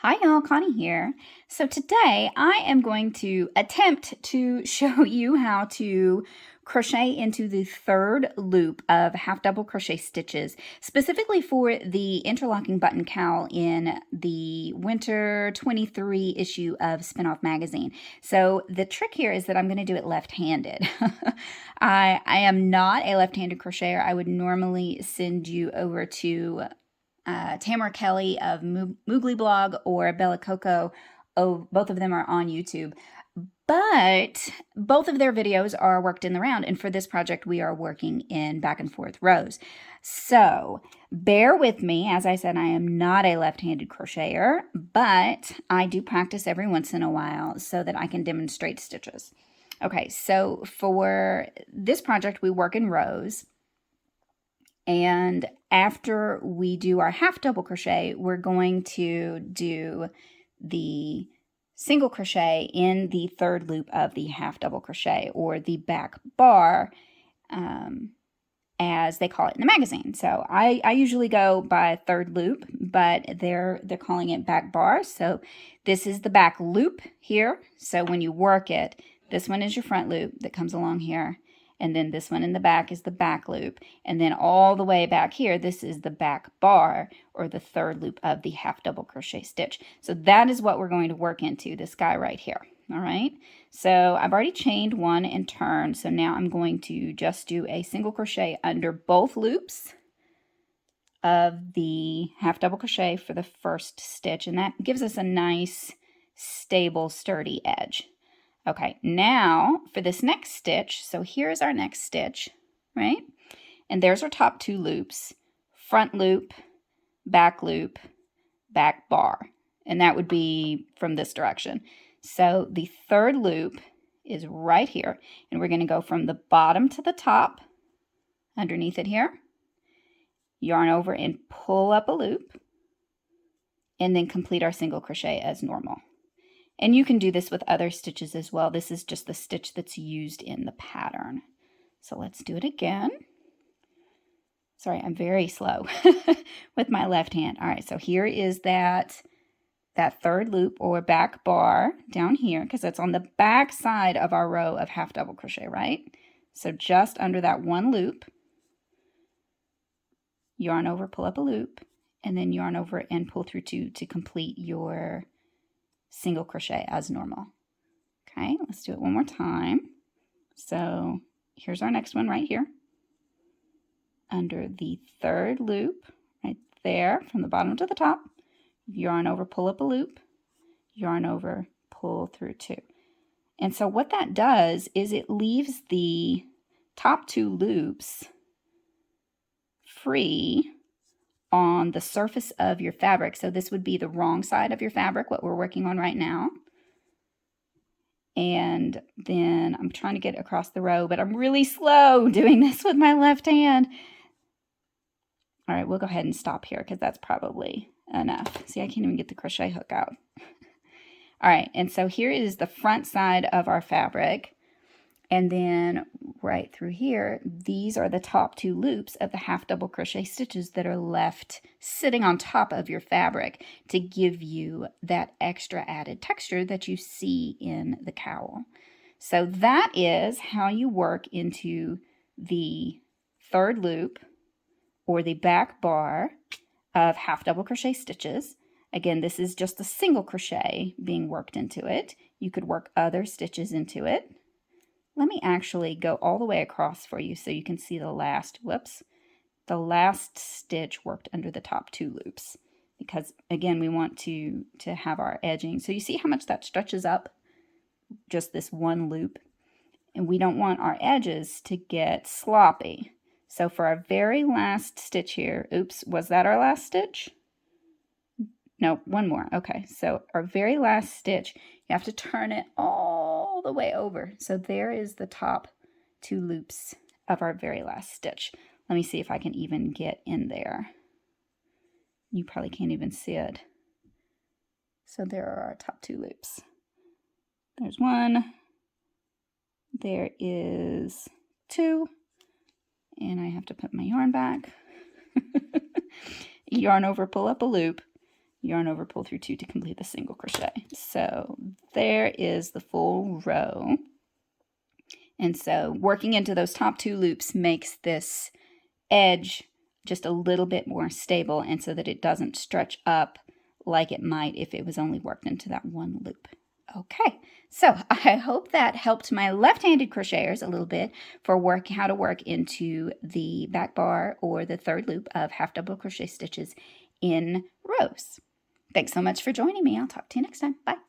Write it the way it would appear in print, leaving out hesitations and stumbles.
Hi y'all, Connie here. So today I am going to attempt to show you how to crochet into the third loop of half double crochet stitches, specifically for the interlocking button cowl in the winter 23 issue of Spin-Off magazine. So the trick here is that I'm going to do it left-handed. I am not a left-handed crocheter. I would normally send you over to Tamara Kelly of Moogly Blog or Bella Coco. Oh, both of them are on YouTube. But both of their videos are worked in the round, and for this project, we are working in back and forth rows. So bear with me. As I said, I am not a left-handed crocheter, but I do practice every once in a while so that I can demonstrate stitches. Okay, so for this project, we work in rows. And after we do our half double crochet, we're going to do the single crochet in the third loop of the half double crochet, or the back bar, as they call it in the magazine. So I usually go by third loop, but they're calling it back bar. So this is the back loop here. So when you work it, this one is your front loop that comes along here. And then this one in the back is the back loop. And then all the way back here, this is the back bar, or the third loop of the half double crochet stitch. So that is what we're going to work into, this guy right here. All right, so I've already chained one and turned. So now I'm going to just do a single crochet under both loops of the half double crochet for the first stitch. And that gives us a nice, stable, sturdy edge. Okay, now for this next stitch, so here's our next stitch, right? And there's our top two loops, front loop, back bar. And that would be from this direction. So the third loop is right here, and we're going to go from the bottom to the top, underneath it here, yarn over and pull up a loop, and then complete our single crochet as normal. And you can do this with other stitches as well. This is just the stitch that's used in the pattern. So let's do it again. Sorry, I'm very slow with my left hand. All right, so here is that third loop or back bar down here, because that's on the back side of our row of half double crochet, right? So just under that one loop, yarn over, pull up a loop, and then yarn over and pull through two to complete your single crochet as normal. Okay, let's do it one more time. So here's our next one right here. Under the third loop, right there, from the bottom to the top, yarn over, pull up a loop, yarn over, pull through two. And so what that does is it leaves the top two loops free on the surface of your fabric. So this would be the wrong side of your fabric, what we're working on right now. And then I'm trying to get across the row, but I'm really slow doing this with my left hand. All right, we'll go ahead and stop here because that's probably enough. See, I can't even get the crochet hook out. All right, and so here is the front side of our fabric. And then right through here, these are the top two loops of the half double crochet stitches that are left sitting on top of your fabric to give you that extra added texture that you see in the cowl. So that is how you work into the third loop or the back bar of half double crochet stitches. Again, this is just a single crochet being worked into it. You could work other stitches into it. Let me actually go all the way across for you so you can see the last, the last stitch worked under the top two loops. Because again, we want to have our edging. So you see how much that stretches up? Just this one loop. And we don't want our edges to get sloppy. So for our very last stitch here, oops, was that our last stitch? No, one more. Okay, so our very last stitch, you have to turn it all the way over. So there is the top two loops of our very last stitch. Let me see if I can even get in there. You probably can't even see it. So there are our top two loops. There's one. There is two. And I have to put my yarn back. Yarn over, pull up a loop. yarn over, pull through 2 to complete the single crochet. So there is the full row. And so working into those top 2 loops makes this edge just a little bit more stable, and so that it doesn't stretch up like it might if it was only worked into that one loop. Okay, so I hope that helped my left-handed crocheters a little bit for how to work into the back bar or the 3rd loop of half double crochet stitches in rows. Thanks so much for joining me. I'll talk to you next time. Bye.